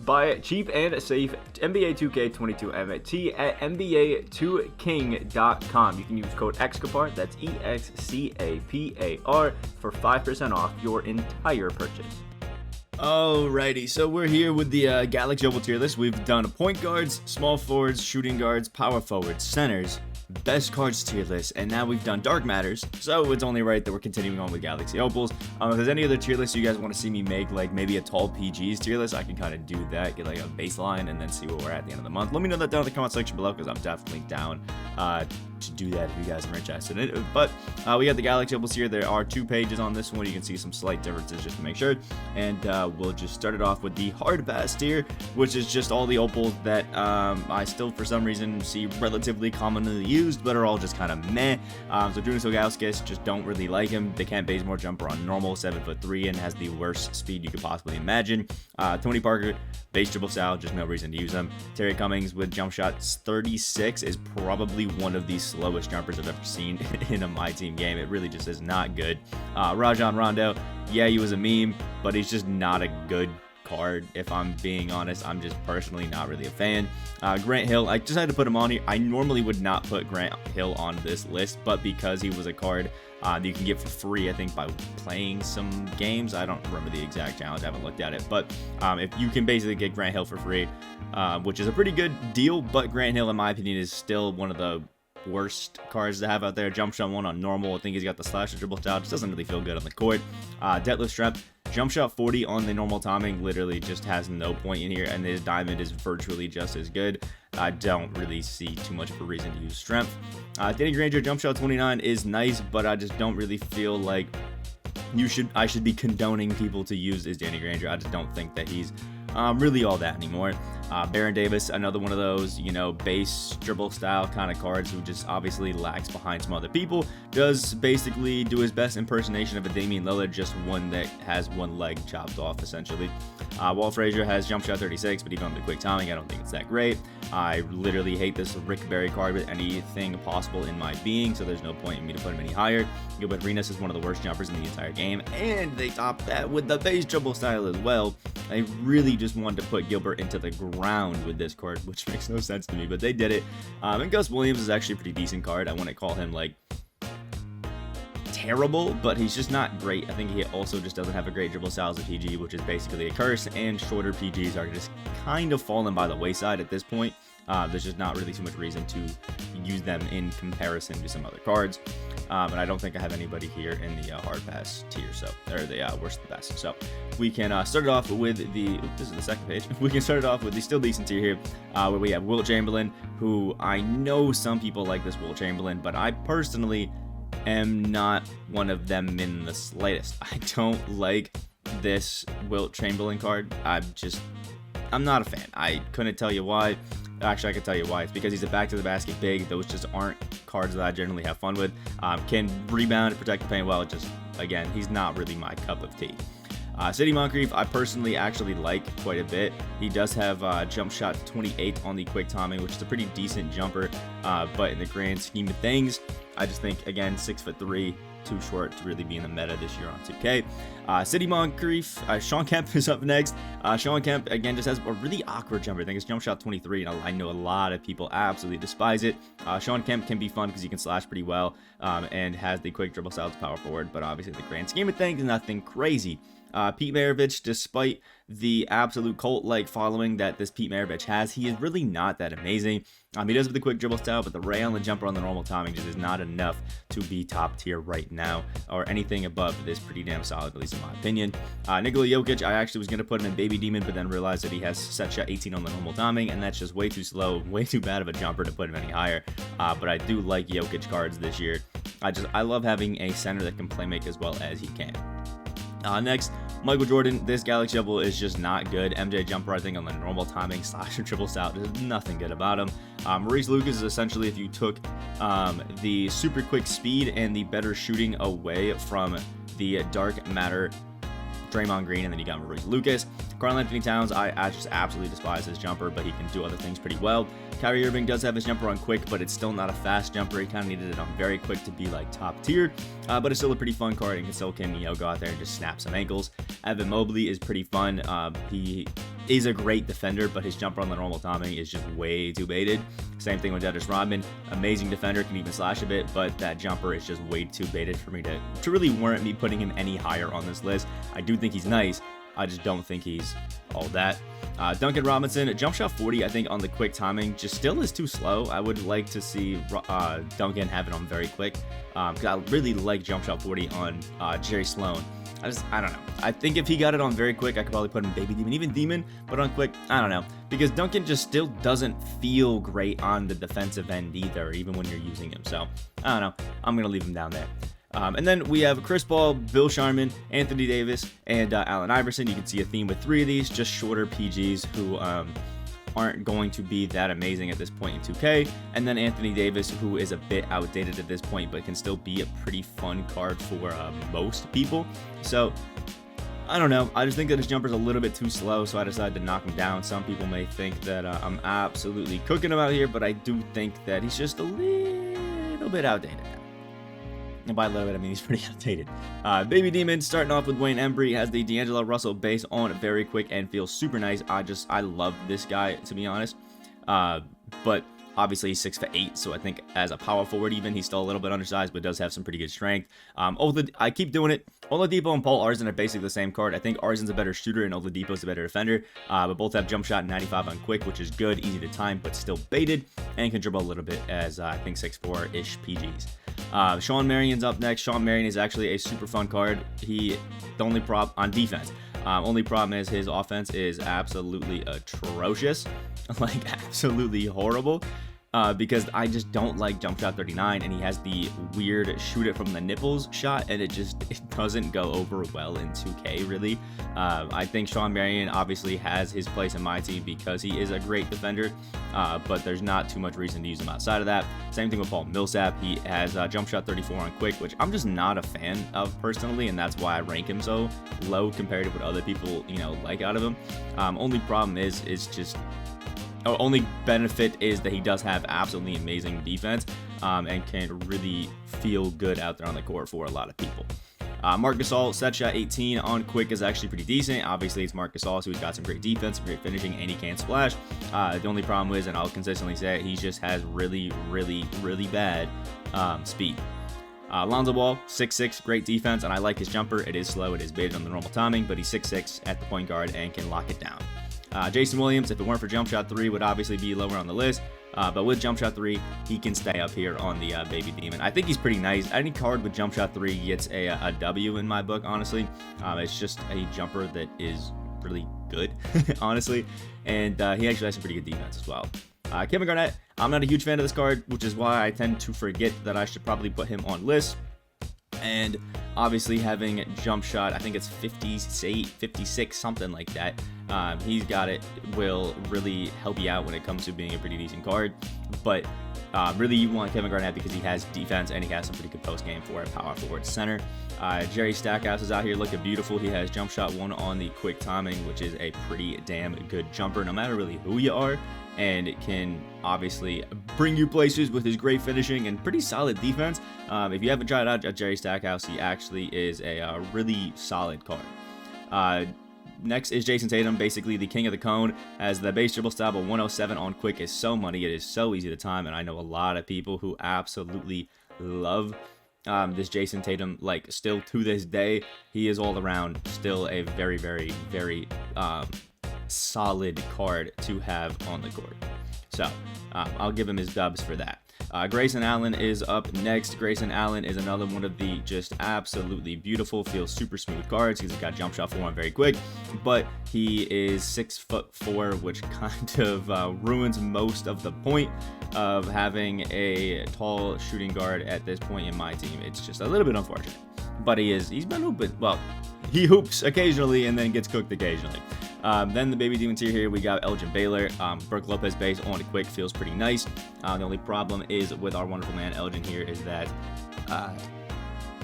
Buy cheap and safe NBA 2K22 MT at NBA2King.com. You can use code Excapar, that's EXCAPAR, for 5% off your entire purchase. Alrighty, so we're here with the Galaxy Opal Tier List. We've done point guards, small forwards, shooting guards, power forwards, centers, best cards tier list, and now we've done dark matters, so it's only right that we're continuing on with Galaxy Opals. If there's any other tier lists you guys want to see me make, like maybe a tall PGs tier list, I can kind of do that, get like a baseline, and then see where we're at the end of the month. Let me know that down in the comment section below, because I'm definitely down to do that if you guys are interested in it. But we got the Galaxy Opals here. There are 2 pages on this one. You can see some slight differences just to make sure, and we'll just start it off with the hard pass tier, which is just all the opals that I still for some reason see relatively commonly used, but are all just kind of meh. So Jonas Ilgauskas, just don't really like him. They can't base more jumper on normal, 7'3", and has the worst speed you could possibly imagine. Tony Parker, base dribble style, just no reason to use them. Terry Cummings with jump shots 36 is probably one of the slowest jumpers I've ever seen in a MyTeam game. It really just is not good. Rajon Rondo, yeah, he was a meme, but he's just not a good card. If I'm being honest, I'm just personally not really a fan. Grant Hill, I just had to put him on here. I normally would not put Grant Hill on this list, but because he was a card that you can get for free, I think, by playing some games. I don't remember the exact challenge, I haven't looked at it, but if you can basically get Grant Hill for free, which is a pretty good deal, but Grant Hill, in my opinion, is still one of the worst cards to have out there. Jump shot 1 on normal. I think he's got the slash or dribble style. Just doesn't really feel good on the court. Deadlift strength. Jump shot 40 on the normal timing literally just has no point in here, and his diamond is virtually just as good. I don't really see too much of a reason to use strength. Danny Granger jump shot 29 is nice, but I just don't really feel like I should be condoning people to use his Danny Granger. I just don't think that he's really all that anymore. Baron Davis, another one of those, you know, base dribble style kind of cards who just obviously lags behind some other people. Does basically do his best impersonation of a Damian Lillard, just one that has one leg chopped off essentially. Walt Frazier has jump shot 36, but even on the quick timing, I don't think it's that great. I literally hate this Rick Barry card with anything possible in my being, so there's no point in me to put him any higher. Gilbert Arenas is one of the worst jumpers in the entire game, and they top that with the base dribble style as well. I really just wanted to put Gilbert into the ground with this card, which makes no sense to me, but they did it. And Gus Williams is actually a pretty decent card. I wouldn't call him like terrible, but he's just not great. I think he also just doesn't have a great dribble style as a PG, which is basically a curse, and shorter PGs are just kind of falling by the wayside at this point. There's just not really too much reason to use them in comparison to some other cards. And I don't think I have anybody here in the hard pass tier, so they're the worst to the best. So we can start it off with the, this is the second page. We can start it off with the still decent tier here, where we have Wilt Chamberlain, who I know some people like this Wilt Chamberlain, but I personally am not one of them in the slightest. I don't like this Wilt Chamberlain card. I'm not a fan. I couldn't tell you why. Actually, I can tell you why. It's because he's a back to the basket big. Those just aren't cards that I generally have fun with. Can rebound and protect the paint well. Just, again, he's not really my cup of tea. City Moncrief, I personally actually like quite a bit. He does have jump shot 28 on the quick timing, which is a pretty decent jumper. But in the grand scheme of things, I just think, again, 6'3", too short to really be in the meta this year on 2K. City Moncrief, Sean Kemp is up next. Sean Kemp, again, just has a really awkward jumper. I think it's jump shot 23, and I know a lot of people absolutely despise it. Sean Kemp can be fun because he can slash pretty well, and has the quick dribble style to power forward, but obviously the grand scheme of things, nothing crazy. Pete Maravich, despite the absolute cult-like following that this Pete Maravich has, he is really not that amazing. He does have the quick dribble style, but the rail and jumper on the normal timing just is not enough to be top tier right now, or anything above this pretty damn solid, at least in my opinion. Nikola Jokic, I actually was going to put him in Baby Demon, but then realized that he has set shot 18 on the normal timing, and that's just way too slow, way too bad of a jumper to put him any higher. But I do like Jokic cards this year. I love having a center that can play make as well as he can. Next, Michael Jordan. This Galaxy Opal is just not good. MJ jumper, I think, on the normal timing slash triple style, there's nothing good about him. Maurice Lucas is essentially if you took the super quick speed and the better shooting away from the dark matter Draymond Green, and then you got Maurice Lucas. Karl Anthony Towns, I just absolutely despise his jumper, but he can do other things pretty well. Kyrie Irving does have his jumper on quick, but it's still not a fast jumper. He kind of needed it on very quick to be like top tier, but it's still a pretty fun card and still can, go out there and just snap some ankles. Evan Mobley is pretty fun. He is a great defender, but his jumper on the normal timing is just way too baited. Same thing with Dennis Rodman. Amazing defender, can even slash a bit, but that jumper is just way too baited for me to really warrant me putting him any higher on this list. I do think he's nice. I just don't think he's all that. Duncan Robinson, jump shot 40, I think on the quick timing just still is too slow. I would like to see Duncan have it on very quick, because I really like jump shot 40 on Jerry Sloan. I don't know. I think if he got it on very quick, I could probably put him Baby Demon, even Demon, but on quick, I don't know. Because Duncan just still doesn't feel great on the defensive end either, even when you're using him. So, I don't know. I'm going to leave him down there. And then we have Chris Paul, Bill Sharman, Anthony Davis, and Allen Iverson. You can see a theme with 3 of these, just shorter PGs who aren't going to be that amazing at this point in 2K. And then Anthony Davis, who is a bit outdated at this point, but can still be a pretty fun card for most people. So, I don't know. I just think that his jumper's a little bit too slow, so I decided to knock him down. Some people may think that I'm absolutely cooking him out here, but I do think that he's just a little bit outdated now. And by a little bit, I mean he's pretty outdated. Baby Demon, starting off with Wayne Embry, has the D'Angelo Russell base on very quick and feels super nice. I love this guy, to be honest. But obviously he's 6'8", so I think as a power forward even, he's still a little bit undersized, but does have some pretty good strength. I keep doing it. Oladipo and Paul Arzon are basically the same card. I think Arzon's a better shooter and Oladipo's a better defender, but both have jump shot 95 on quick, which is good, easy to time, but still baited, and can dribble a little bit as I think 6'4"-ish PGs. Sean Marion's up next. Sean Marion is actually a super fun card. The only problem on defense. Only problem is his offense is absolutely atrocious, like absolutely horrible. Because I just don't like jump shot 39, and he has the weird shoot it from the nipples shot, and it doesn't go over well in 2K really. I think Sean Marion obviously has his place in my team because he is a great defender, but there's not too much reason to use him outside of that. Same thing with Paul Millsap. He has jump shot 34 on quick, which I'm just not a fan of personally, and that's why I rank him so low compared to what other people like out of him. Only problem is just only benefit is that he does have absolutely amazing defense and can really feel good out there on the court for a lot of people. Marc Gasol, set shot 18 on quick is actually pretty decent. Obviously, it's Marc Gasol, so he's got some great defense, some great finishing, and he can splash. The only problem is, and I'll consistently say it, he just has really, really, really bad speed. Lonzo Ball, 6'6", great defense, and I like his jumper. It is slow, it is baited on the normal timing, but he's 6'6" at the point guard and can lock it down. Jason Williams, if it weren't for jump shot 3, would obviously be lower on the list, but with jump shot 3, he can stay up here on the Baby Demon. I think he's pretty nice. Any card with jump shot 3 gets a W in my book, honestly. It's just a jumper that is really good, honestly, and he actually has some pretty good defense as well. Kevin Garnett, I'm not a huge fan of this card, which is why I tend to forget that I should probably put him on lists. And obviously having jump shot, I think it's 58, 56, something like that. He's got it, will really help you out when it comes to being a pretty decent card. But really you want Kevin Garnett because he has defense and he has some pretty good post game for a power forward center. Jerry Stackhouse is out here looking beautiful. He has jump shot 1 on the quick timing, which is a pretty damn good jumper no matter really who you are. And it can obviously bring you places with his great finishing and pretty solid defense. If you haven't tried out Jerry Stackhouse, he actually is a really solid card. Next is Jason Tatum, basically the king of the cone, as the base dribble style of 107 on quick is so money. It is so easy to time, and I know a lot of people who absolutely love this Jason Tatum. Like, still to this day, he is all around still a very, very, very solid card to have on the court. So I'll give him his dubs for that. Grayson Allen is up next. Grayson Allen is another one of the just absolutely beautiful, feels super smooth cards. He's got jump shot 4 on very quick, but he is 6'4", which kind of ruins most of the point of having a tall shooting guard at this point in my team. It's just a little bit unfortunate, but he's been hooping. Well, he hoops occasionally and then gets cooked occasionally. Then the Baby Demon tier here, we got Elgin Baylor. Brook Lopez base on quick feels pretty nice. The only problem is with our wonderful man Elgin here is that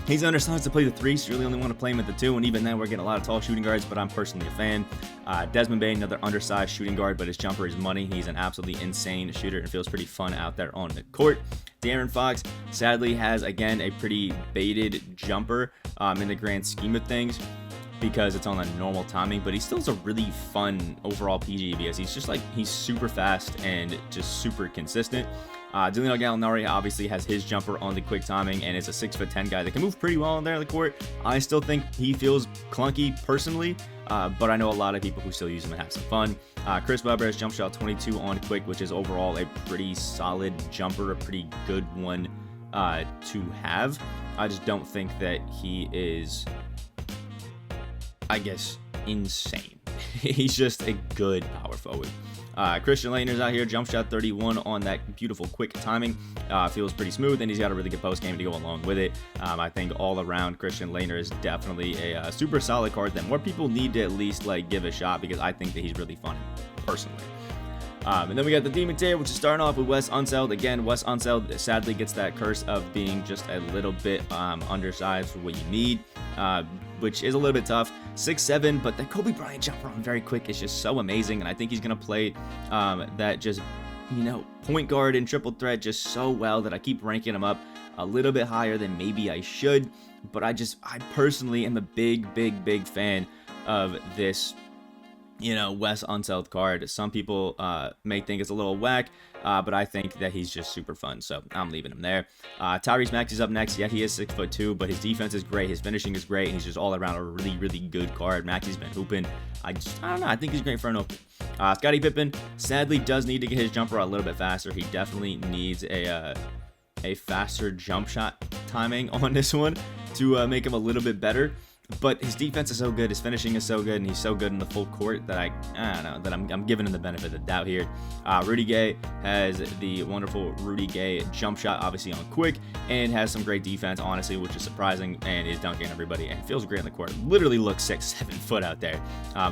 He's undersized to play the 3, so you really only want to play him at the 2, and even then we're getting a lot of tall shooting guards, but I'm personally a fan. Desmond Bain, another undersized shooting guard, but his jumper is money. He's an absolutely insane shooter and feels pretty fun out there on the court. De'Aaron Fox, sadly, has, again, a pretty baited jumper in the grand scheme of things because it's on a normal timing, but he still is a really fun overall PG because he's just like, he's super fast and just super consistent. Danilo Gallinari obviously has his jumper on the quick timing and is a 6'10" guy that can move pretty well on there on the court. I still think he feels clunky personally, but I know a lot of people who still use him and have some fun. Chris Webber has jump shot 22 on quick, which is overall a pretty solid jumper, a pretty good one to have. I just don't think that he is, I guess, insane. He's just a good power forward. Christian Laettner's out here, jump shot 31 on that beautiful quick timing. Feels pretty smooth, and he's got a really good post game to go along with it. I think all around Christian Laettner is definitely a super solid card that more people need to at least like give a shot because I think that he's really fun personally. And then we got the Demon Tier, which is starting off with Wes Unseld. Again, Wes Unseld sadly gets that curse of being just a little bit undersized for what you need, which is a little bit tough. 6'7", but the Kobe Bryant jumper on very quick is just so amazing, and I think he's going to play that just, you know, point guard and triple threat just so well that I keep ranking him up a little bit higher than maybe I should, but I personally am a big fan of this, you know, Wes Unseld card. Some people may think it's a little whack, but I think that he's just super fun, so I'm leaving him there. Tyrese Maxey's up next. Yeah, he is 6'2", but his defense is great, his finishing is great, and he's just all around a really good card. Maxey's been hooping. I don't know, I think he's great for an open. Scottie Pippen sadly does need to get his jumper a little bit faster. He definitely needs a faster jump shot timing on this one to make him a little bit better. But his defense is so good, his finishing is so good, and he's so good in the full court that I don't know, that I'm giving him the benefit of the doubt here. Rudy Gay has the wonderful Rudy Gay jump shot, obviously on quick, and has some great defense, honestly, which is surprising, and is dunking everybody, and feels great on the court. Literally looks 6'7" foot out there.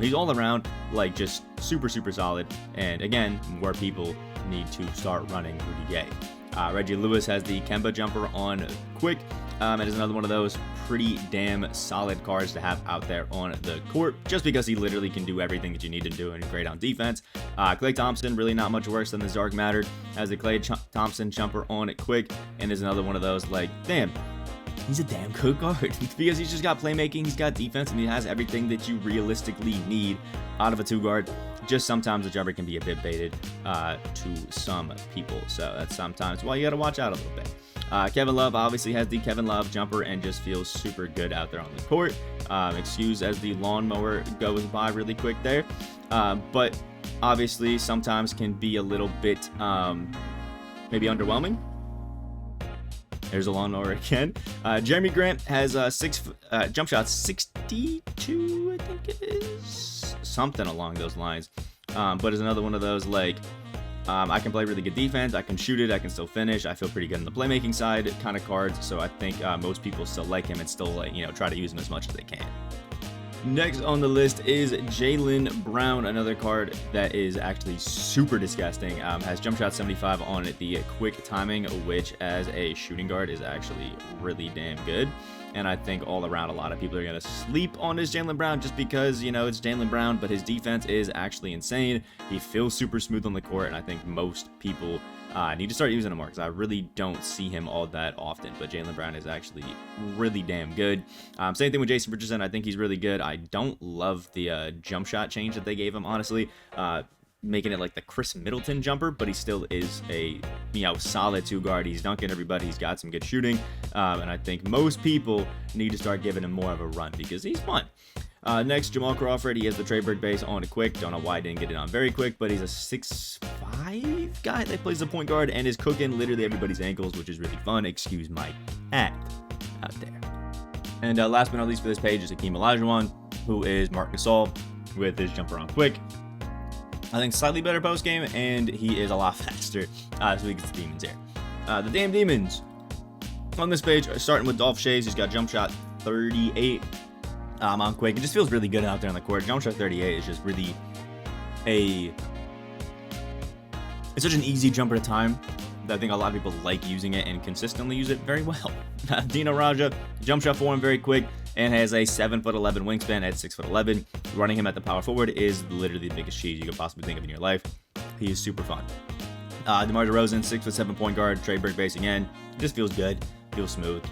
He's all around, like, just super solid, and again, more people need to start running Rudy Gay. Reggie Lewis has the Kemba jumper on quick. It is another one of those pretty damn solid cards to have out there on the court, just because he literally can do everything that you need to do and great on defense. Klay Thompson, really not much worse than the Dark Matter, has the Klay Thompson jumper on it quick, and is another one of those like, damn, he's a damn good guard because he's just got playmaking, he's got defense, and he has everything that you realistically need out of a 2-guard. Just sometimes the jumper can be a bit baited to some people, so that's sometimes why you got to watch out a little bit. Kevin Love obviously has the Kevin Love jumper and just feels super good out there on the court. Excuse as the lawnmower goes by really quick there, but obviously sometimes can be a little bit maybe underwhelming. There's a lawnmower again. Jeremy Grant has jump shot 62, I think it is, something along those lines, but is another one of those like, I can play really good defense, I can shoot it, I can still finish, I feel pretty good on the playmaking side kind of cards, so I think most people still like him and still, like, you know, try to use him as much as they can. Next on the list is Jaylen Brown, another card that is actually super disgusting. Has jump shot 75 on it, the quick timing, which as a shooting guard is actually really damn good. And I think all around a lot of people are going to sleep on this Jaylen Brown just because, you know, it's Jaylen Brown, but his defense is actually insane. He feels super smooth on the court, and I think most people need to start using him more because I really don't see him all that often. But Jaylen Brown is actually really damn good. Same thing with Jason Richardson. I think he's really good. I don't love the jump shot change that they gave him, honestly. Making it like the Chris Middleton jumper, but he still is a, you know, solid 2-guard. He's dunking everybody. He's got some good shooting, and I think most people need to start giving him more of a run because he's fun. Next, Jamal Crawford. He has the Trey Burke base on a quick. Don't know why I didn't get it on very quick, but he's a 6'5" guy that plays the point guard and is cooking literally everybody's ankles, which is really fun. Excuse my cat out there. And last but not least for this page is Hakeem Olajuwon, who is Marc Gasol with his jumper on quick. I think slightly better post game, and he is a lot faster. So he gets the Demons here. The damn Demons on this page are starting with Dolph Schayes. He's got jump shot 38 on quick. It just feels really good out there on the court. Jump shot 38 is just really it's such an easy jumper to time I think a lot of people like using it and consistently use it very well. Dino Raja, jump shot for him very quick, and has a 7'11" wingspan at 6'11". Running him at the power forward is literally the biggest cheese you could possibly think of in your life. He is super fun. DeMar DeRozan, 6'7" point guard, trade break base again. Just feels good, feels smooth.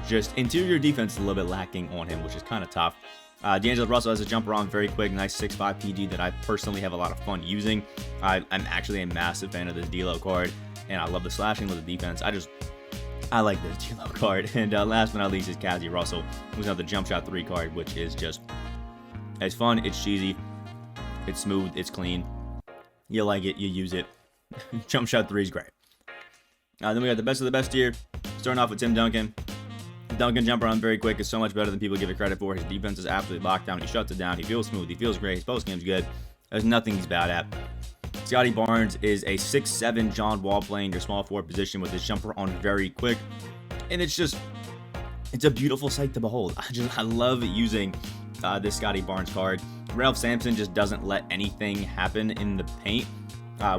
Just interior defense is a little bit lacking on him, which is kind of tough. D'Angelo Russell has a jumper on very quick, nice 6'5" PG that I personally have a lot of fun using. I'm actually a massive fan of this D-Lo card, and I love the slashing with the defense. I like this D-Lo card. And last but not least is Cazzie Russell, who's another jump shot 3 card, which is just, it's fun, it's cheesy, it's smooth, it's clean. You like it, you use it. Jump shot 3 is great. Then we got the best of the best tier, starting off with Tim Duncan. Duncan jumper on very quick is so much better than people give it credit for. His defense is absolutely locked down. He shuts it down. He feels smooth. He feels great. His post game's good. There's nothing he's bad at. Scotty Barnes is a 6'7" John Wall playing your small forward position with his jumper on very quick. And it's a beautiful sight to behold. I love using this Scotty Barnes card. Ralph Sampson just doesn't let anything happen in the paint,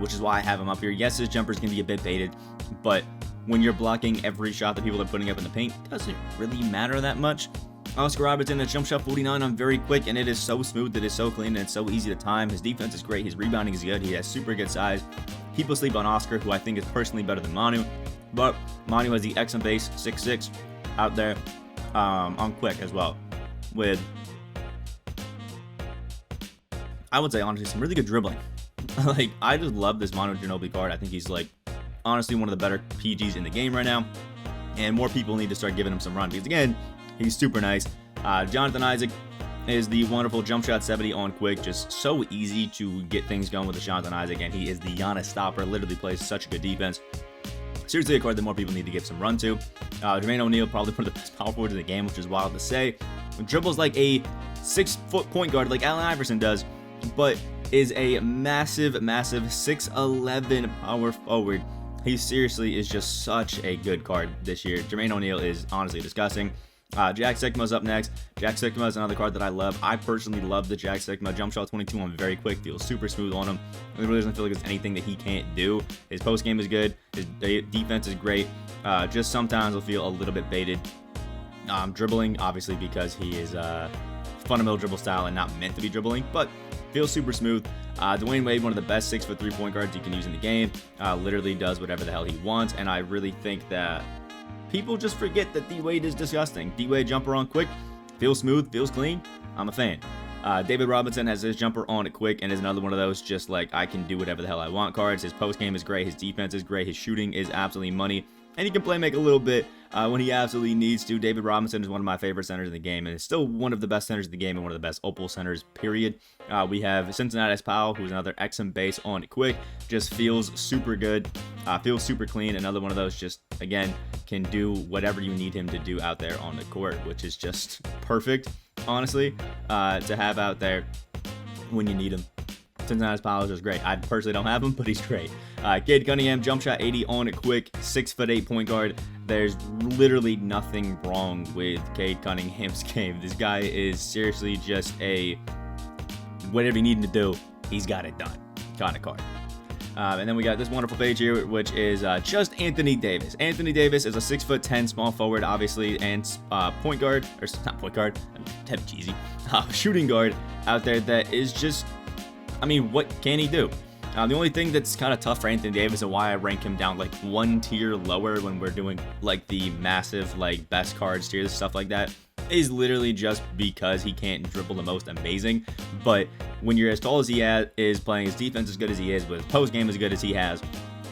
which is why I have him up here. Yes, his jumpers can be a bit baited, but when you're blocking every shot that people are putting up in the paint, it doesn't really matter that much. Oscar Robertson, a jump shot 49 on very quick, and it is so smooth, it is so clean, and it's so easy to time. His defense is great, his rebounding is good, he has super good size. People sleep on Oscar, who I think is personally better than Manu, but Manu has the excellent base, 6'6", out there on quick as well, with, I would say honestly, some really good dribbling. Like, I just love this Manu Ginobili card. I think he's like, honestly, one of the better PGs in the game right now, and more people need to start giving him some run because, again, he's super nice. Jonathan Isaac is the wonderful jump shot 70 on quick, just so easy to get things going with the Jonathan Isaac, and he is the Giannis stopper, literally plays such a good defense. Seriously, a card that more people need to give some run to. Jermaine O'Neal, probably one of the best power forwards in the game, which is wild to say. Dribbles like a 6-foot point guard like Allen Iverson does, but is a massive 6'11" power forward. He seriously is just such a good card this year. Jermaine O'Neal is honestly disgusting. Jack Sigma's up next. Jack Sigma is another card that I love. I personally love the Jack Sigma. Jump shot 22 on very quick. Feels super smooth on him. It really doesn't feel like there's anything that he can't do. His post game is good. His defense is great. Just sometimes will feel a little bit baited. Dribbling, obviously, because he is fundamental dribble style and not meant to be dribbling, but feels super smooth. Dwayne Wade, one of the best 6'3" point guards you can use in the game, literally does whatever the hell he wants, and I really think that people just forget that D-Wade is disgusting. D-Wade jumper on quick, feels smooth, feels clean. I'm a fan. David Robinson has his jumper on it quick and is another one of those just like I can do whatever the hell I want cards. His post game is great, his defense is great, his shooting is absolutely money, and he can play make a little bit when he absolutely needs to. David Robinson is one of my favorite centers in the game and is still one of the best centers in the game and one of the best Opal centers, period. We have Cincinnati Powell, who's another XM base on quick, just feels super good, feels super clean. Another one of those just, again, can do whatever you need him to do out there on the court, which is just perfect, honestly, to have out there when you need him. Cincinnati Powell is just great. I personally don't have him, but he's great. Cade Cunningham, jump shot 80 on it quick, 6'8" point guard. There's literally nothing wrong with Cade Cunningham's game. This guy is seriously just a whatever you need him to do, he's got it done kind of card. And then we got this wonderful page here, which is just Anthony Davis. Anthony Davis is a 6'10" small forward, obviously, and point guard, or not point guard, I'm cheesy, shooting guard out there that is just, I mean, what can he do? The only thing that's kind of tough for Anthony Davis and why I rank him down like one tier lower when we're doing like the massive like best cards tiers, stuff like that, is literally just because he can't dribble the most amazing. But when you're as tall as he is, playing his defense as good as he is, with his post game as good as he has,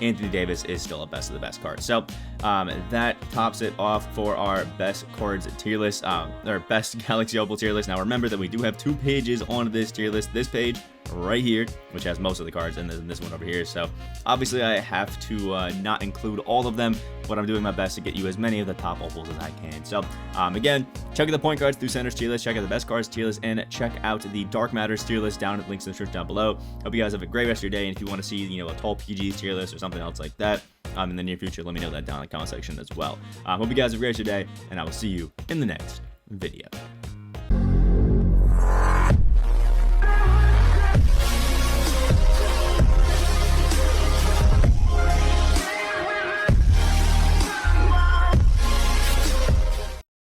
Anthony Davis is still a best of the best card. So that tops it off for our best cards tier list, our best Galaxy Opal tier list. Now remember that we do have 2 pages on this tier list. This page right here, which has most of the cards, and then this one over here. So obviously I have to not include all of them, but I'm doing my best to get you as many of the top opals as I can. So again, check out the point guards through centers tier list, check out the best cards tier list, and check out the Dark Matters tier list down at links in the description down below. Hope you guys have a great rest of your day, and if you want to see, you know, a tall PGs tier list or something else like that in the near future, let me know that down in the comment section as well. Hope you guys have a great rest of your day, and I will see you in the next video.